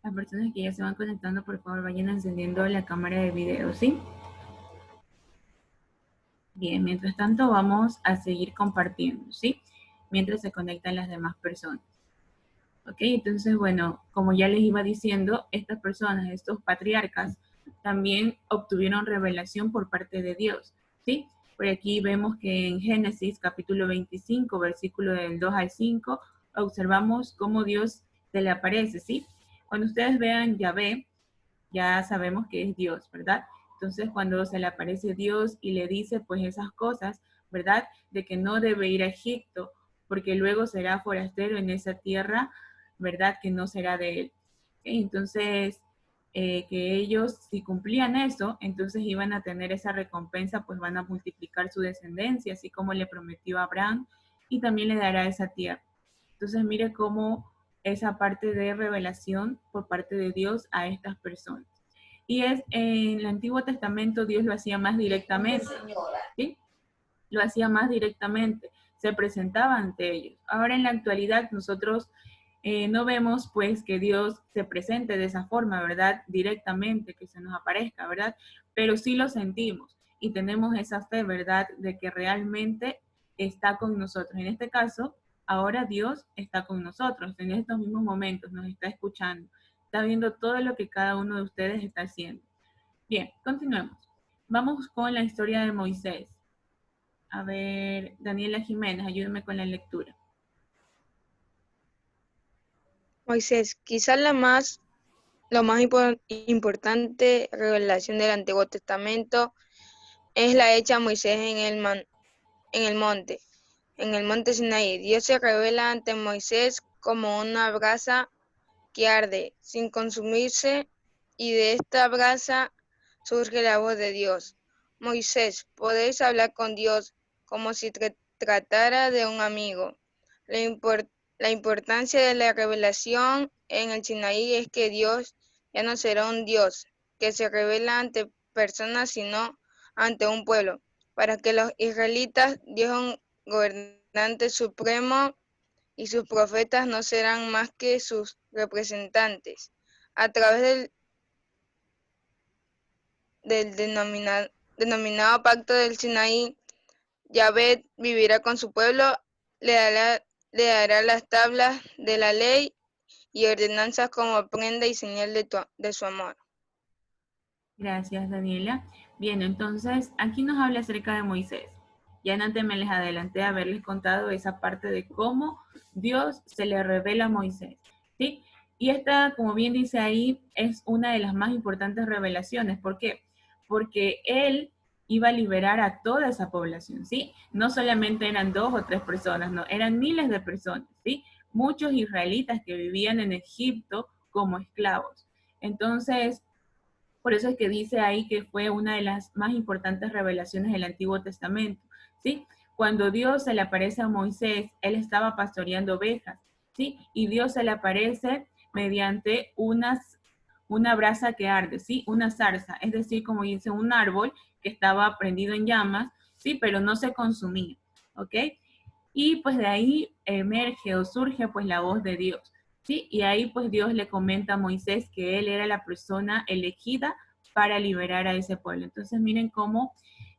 Las personas que ya se van conectando, por favor, vayan encendiendo la cámara de video, ¿sí? Bien, mientras tanto vamos a seguir compartiendo, ¿sí? Mientras se conectan las demás personas. ¿Ok? Entonces, bueno, como ya les iba diciendo, estas personas, estos patriarcas, también obtuvieron revelación por parte de Dios, ¿sí? Por aquí vemos que en Génesis capítulo 25, versículo del 2 al 5, observamos cómo Dios se le aparece, ¿sí? Cuando ustedes vean Yahvé, ya sabemos que es Dios, ¿verdad? Entonces, cuando se le aparece Dios y le dice pues esas cosas, ¿verdad? De que no debe ir a Egipto, porque luego será forastero en esa tierra, ¿verdad? Que no será de él. ¿Okay? Entonces, que ellos, si cumplían eso, entonces iban a tener esa recompensa, pues van a multiplicar su descendencia, así como le prometió a Abraham, y también le dará esa tierra. Entonces, mire cómo esa parte de revelación por parte de Dios a estas personas. Y es en el Antiguo Testamento Dios lo hacía más directamente, ¿sí? Lo hacía más directamente, se presentaba ante ellos. Ahora en la actualidad nosotros no vemos pues que Dios se presente de esa forma, ¿verdad? Directamente, que se nos aparezca, ¿verdad? Pero sí lo sentimos y tenemos esa fe, ¿verdad? De que realmente está con nosotros. En este caso, ahora Dios está con nosotros, en estos mismos momentos nos está escuchando, está viendo todo lo que cada uno de ustedes está haciendo. Bien, continuemos. Vamos con la historia de Moisés. A ver, Daniela Jiménez, ayúdame con la lectura. Moisés, quizás lo más importante revelación del Antiguo Testamento es la hecha a Moisés en el monte Sinaí. Dios se revela ante Moisés como una brasa que arde sin consumirse, y de esta brasa surge la voz de Dios. Moisés, podéis hablar con Dios como si tratara de un amigo. La, import la importancia de la revelación en el Sinaí es que Dios ya no será un Dios que se revela ante personas, sino ante un pueblo. Para que los israelitas, Dios es un gobernante supremo y sus profetas no serán más que sus representantes. A través del denominado Pacto del Sinaí, Yahvé vivirá con su pueblo, le dará las tablas de la ley y ordenanzas como prenda y señal de su amor. Gracias, Daniela. Bien, entonces aquí nos habla acerca de Moisés. Ya antes me les adelanté a haberles contado esa parte de cómo Dios se le revela a Moisés, ¿sí? Y esta, como bien dice ahí, es una de las más importantes revelaciones. ¿Por qué? Porque él iba a liberar a toda esa población, ¿sí? No solamente eran 2 o 3 personas, no, eran miles de personas, ¿sí? Muchos israelitas que vivían en Egipto como esclavos. Entonces, por eso es que dice ahí que fue una de las más importantes revelaciones del Antiguo Testamento, ¿sí? Cuando Dios se le aparece a Moisés, él estaba pastoreando ovejas, ¿sí? Y Dios se le aparece mediante una brasa que arde, ¿sí? Una zarza, es decir, como dice, un árbol que estaba prendido en llamas, ¿sí? Pero no se consumía, ¿ok? Y pues de ahí emerge o surge pues la voz de Dios, ¿sí? Y ahí pues Dios le comenta a Moisés que él era la persona elegida para liberar a ese pueblo. Entonces miren cómo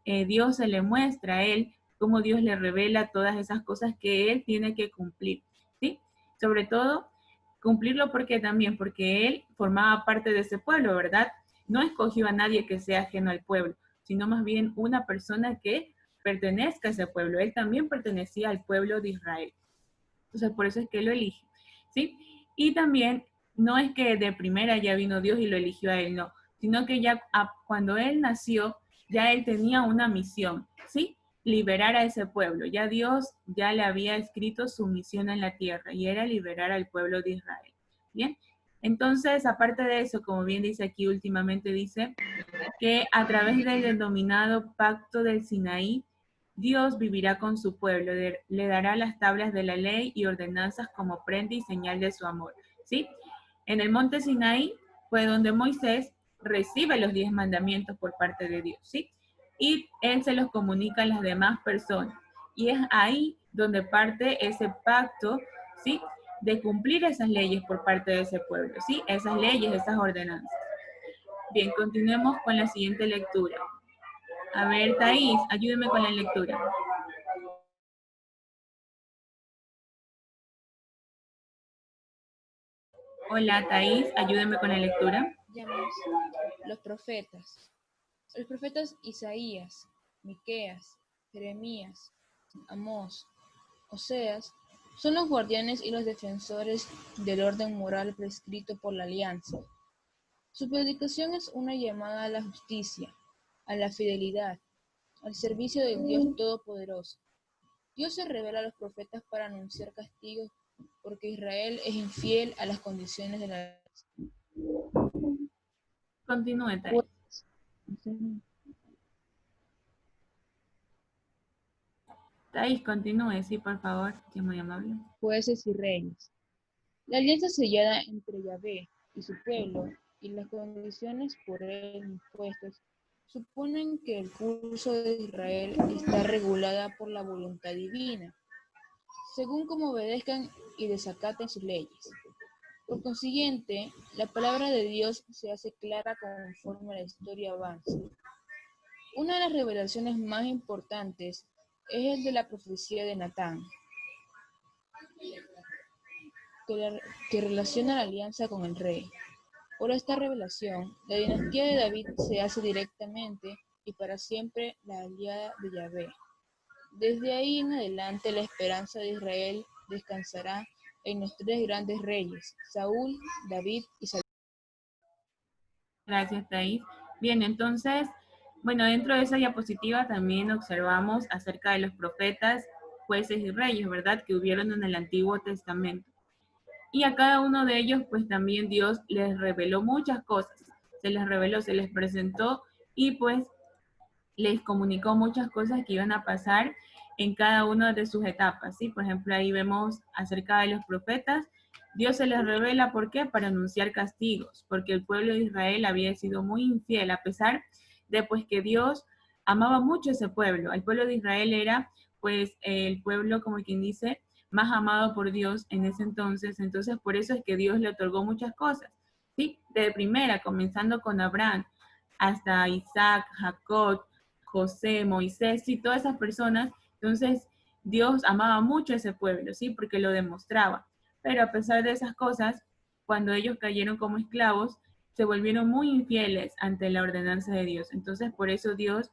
Dios se le muestra a él, cómo Dios le revela todas esas cosas que él tiene que cumplir, ¿sí? Sobre todo cumplirlo porque también, porque él formaba parte de ese pueblo, ¿verdad? No escogió a nadie que sea ajeno al pueblo, sino más bien una persona que pertenezca a ese pueblo. Él también pertenecía al pueblo de Israel. Entonces, por eso es que lo elige, ¿sí? Y también no es que de primera ya vino Dios y lo eligió a él, no, sino que ya cuando él nació, ya él tenía una misión, ¿sí? Liberar a ese pueblo. Ya Dios ya le había escrito su misión en la tierra y era liberar al pueblo de Israel. Bien, entonces, aparte de eso, como bien dice aquí últimamente, dice que a través del denominado Pacto del Sinaí, Dios vivirá con su pueblo, le dará las tablas de la ley y ordenanzas como prenda y señal de su amor. ¿Sí? En el monte Sinaí fue donde Moisés recibe los 10 mandamientos por parte de Dios, ¿sí? Y él se los comunica a las demás personas. Y es ahí donde parte ese pacto, ¿sí? de cumplir esas leyes por parte de ese pueblo, ¿sí? Esas leyes, esas ordenanzas. Bien, continuemos con la siguiente lectura. A ver, Thais, ayúdeme con la lectura. Hola, Thais, ayúdeme con la lectura. Llamamos los profetas Isaías, Miqueas, Jeremías, Amós, Oseas, son los guardianes y los defensores del orden moral prescrito por la alianza. Su predicación es una llamada a la justicia, a la fidelidad, al servicio del Dios Todopoderoso. Dios se revela a los profetas para anunciar castigos porque Israel es infiel a las condiciones de la alianza. Continúe, Thais. Thais, continúe, sí, por favor, que es muy amable. Jueces y reyes. La alianza sellada entre Yahvé y su pueblo y las condiciones por él impuestas suponen que el curso de Israel está regulada por la voluntad divina, según como obedezcan y desacaten sus leyes. Por consiguiente, la palabra de Dios se hace clara conforme la historia avanza. Una de las revelaciones más importantes es el de la profecía de Natán, que relaciona la alianza con el rey. Por esta revelación, la dinastía de David se hace directamente y para siempre la aliada de Yahvé. Desde ahí en adelante la esperanza de Israel descansará en los tres grandes reyes, Saúl, David y Salomón. Gracias, Thais. Bien, entonces, bueno, dentro de esa diapositiva también observamos acerca de los profetas, jueces y reyes, ¿verdad? Que hubieron en el Antiguo Testamento. Y a cada uno de ellos, pues también Dios les reveló muchas cosas. Se les reveló, se les presentó y pues les comunicó muchas cosas que iban a pasar en cada una de sus etapas, ¿sí? Por ejemplo, ahí vemos acerca de los profetas, Dios se les revela, ¿por qué? Para anunciar castigos, porque el pueblo de Israel había sido muy infiel, a pesar de pues que Dios amaba mucho a ese pueblo. El pueblo de Israel era pues el pueblo, como quien dice, más amado por Dios en ese entonces por eso es que Dios le otorgó muchas cosas, ¿sí? De primera, comenzando con Abraham, hasta Isaac, Jacob, José, Moisés y todas esas personas. Entonces, Dios amaba mucho a ese pueblo, ¿sí? Porque lo demostraba. Pero a pesar de esas cosas, cuando ellos cayeron como esclavos, se volvieron muy infieles ante la ordenanza de Dios. Entonces, por eso Dios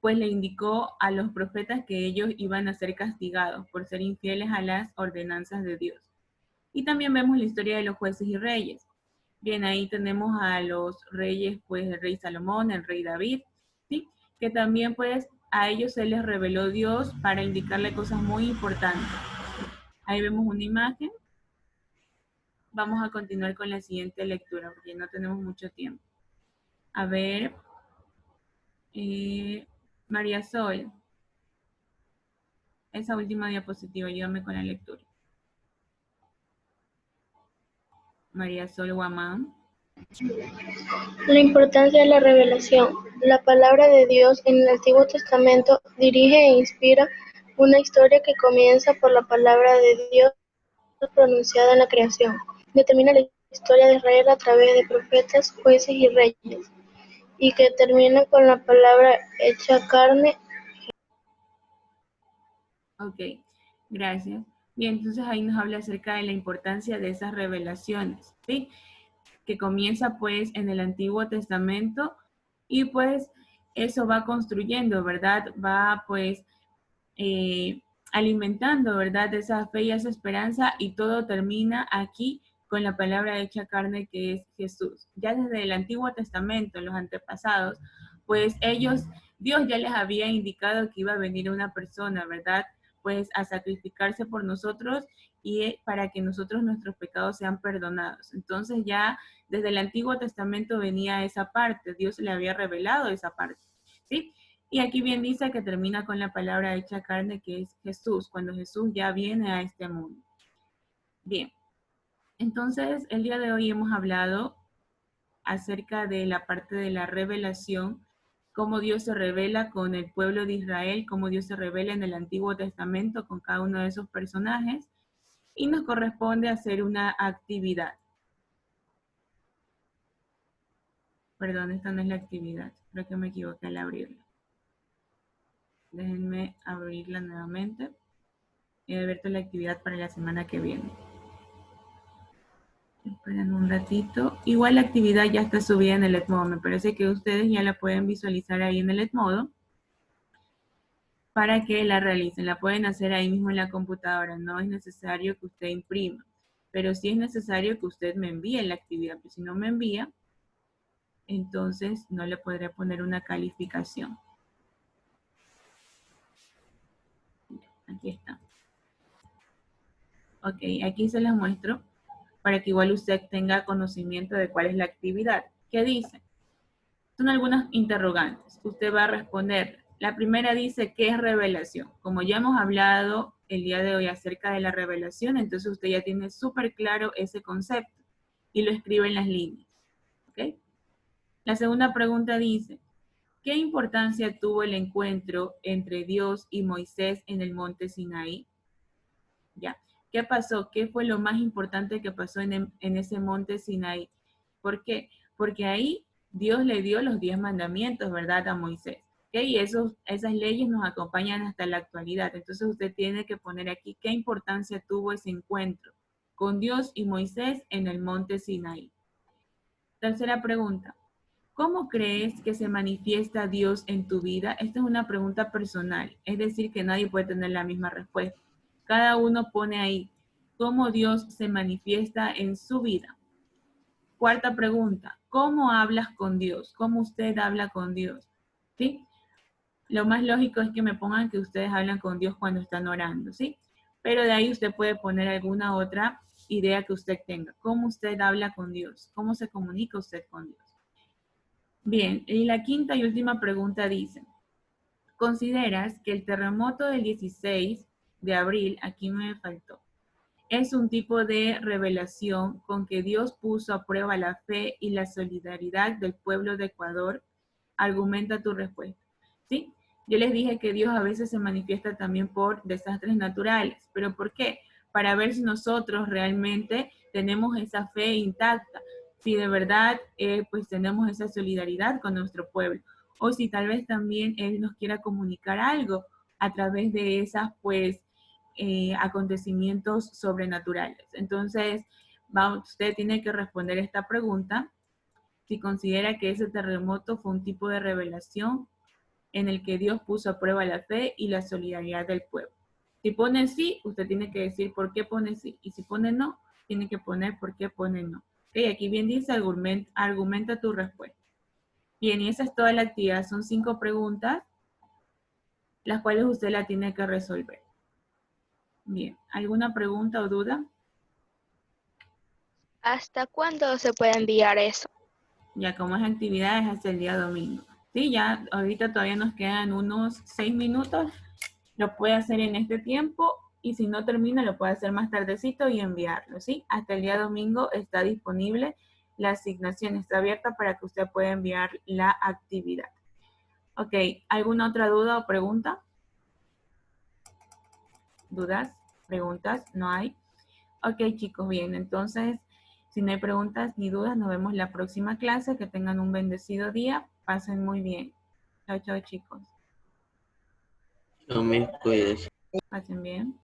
pues le indicó a los profetas que ellos iban a ser castigados por ser infieles a las ordenanzas de Dios. Y también vemos la historia de los jueces y reyes. Bien, ahí tenemos a los reyes, pues el rey Salomón, el rey David, ¿sí? Que también pues a ellos se les reveló Dios para indicarle cosas muy importantes. Ahí vemos una imagen. Vamos a continuar con la siguiente lectura porque no tenemos mucho tiempo. A ver, María Sol, esa última diapositiva, ayúdame con la lectura. María Sol Guamán. La importancia de la revelación. La palabra de Dios en el Antiguo Testamento dirige e inspira una historia que comienza por la palabra de Dios pronunciada en la creación. Determina la historia de Israel a través de profetas, jueces y reyes, y que termina con la palabra hecha carne. Ok, gracias. Bien, entonces ahí nos habla acerca de la importancia de esas revelaciones, ¿sí? Que comienza pues en el Antiguo Testamento y pues eso va construyendo, ¿verdad? Va pues alimentando, ¿verdad? Esa fe y esa esperanza y todo termina aquí con la palabra hecha carne que es Jesús. Ya desde el Antiguo Testamento, los antepasados, pues ellos, Dios ya les había indicado que iba a venir una persona, ¿verdad? Pues a sacrificarse por nosotros y para que nosotros nuestros pecados sean perdonados. Entonces ya desde el Antiguo Testamento venía esa parte, Dios le había revelado esa parte, ¿sí? Y aquí bien dice que termina con la palabra hecha carne, que es Jesús, cuando Jesús ya viene a este mundo. Bien, entonces el día de hoy hemos hablado acerca de la parte de la revelación, cómo Dios se revela con el pueblo de Israel, cómo Dios se revela en el Antiguo Testamento con cada uno de esos personajes. y nos corresponde hacer una actividad. Perdón, esta no es la actividad. Creo que me equivoqué al abrirla. Déjenme abrirla nuevamente y ver toda la actividad para la semana que viene. Esperen un ratito. Igual la actividad ya está subida en el Edmodo. Me parece que ustedes ya la pueden visualizar ahí en el Edmodo para que la realicen. La pueden hacer ahí mismo en la computadora. No es necesario que usted imprima, pero sí es necesario que usted me envíe la actividad. Porque si no me envía, entonces no le podré poner una calificación. Aquí está. Ok, aquí se las muestro para que igual usted tenga conocimiento de cuál es la actividad. ¿Qué dice? Son algunas interrogantes. Usted va a responder. La primera dice, ¿qué es revelación? Como ya hemos hablado el día de hoy acerca de la revelación, entonces usted ya tiene súper claro ese concepto y lo escribe en las líneas. ¿Ok? La segunda pregunta dice, ¿qué importancia tuvo el encuentro entre Dios y Moisés en el monte Sinaí? ¿Ya? ¿Qué pasó? ¿Qué fue lo más importante que pasó en ese monte Sinaí? ¿Por qué? Porque ahí Dios le dio los 10 mandamientos, ¿verdad? A Moisés. ¿Okay? Y esas leyes nos acompañan hasta la actualidad. Entonces usted tiene que poner aquí qué importancia tuvo ese encuentro con Dios y Moisés en el monte Sinaí. Tercera pregunta. ¿Cómo crees que se manifiesta Dios en tu vida? Esta es una pregunta personal, es decir, que nadie puede tener la misma respuesta. Cada uno pone ahí cómo Dios se manifiesta en su vida. Cuarta pregunta, ¿cómo hablas con Dios? ¿Cómo usted habla con Dios? ¿Sí? Lo más lógico es que me pongan que ustedes hablan con Dios cuando están orando, ¿sí? Pero de ahí usted puede poner alguna otra idea que usted tenga. ¿Cómo usted habla con Dios? ¿Cómo se comunica usted con Dios? Bien, y la quinta y última pregunta dice, ¿consideras que el terremoto del 16 de abril, aquí me faltó, es un tipo de revelación con que Dios puso a prueba la fe y la solidaridad del pueblo de Ecuador? Argumenta tu respuesta. ¿Sí? Yo les dije que Dios a veces se manifiesta también por desastres naturales. ¿Pero por qué? Para ver si nosotros realmente tenemos esa fe intacta, si de verdad pues tenemos esa solidaridad con nuestro pueblo, o si tal vez también Él nos quiera comunicar algo a través de esas pues acontecimientos sobrenaturales. Entonces, usted tiene que responder esta pregunta si considera que ese terremoto fue un tipo de revelación en el que Dios puso a prueba la fe y la solidaridad del pueblo. Si pone sí, usted tiene que decir por qué pone sí. Y si pone no, tiene que poner por qué pone no. Okay, aquí bien dice, argumenta tu respuesta. Bien, y esa es toda la actividad. Son 5 preguntas, las cuales usted la tiene que resolver. Bien, ¿alguna pregunta o duda? ¿Hasta cuándo se puede enviar eso? Ya como es actividad es hasta el día domingo. Sí, ya ahorita todavía nos quedan unos 6 minutos. Lo puede hacer en este tiempo y si no termina lo puede hacer más tardecito y enviarlo, ¿sí? Hasta el día domingo está disponible. La asignación está abierta para que usted pueda enviar la actividad. Ok, ¿alguna otra duda o pregunta? ¿Dudas? ¿Preguntas? ¿No hay? Ok, chicos, bien. Entonces, si no hay preguntas ni dudas, nos vemos la próxima clase. Que tengan un bendecido día. Pasen muy bien. Chao, chao, chicos. No me cuides. Pasen bien.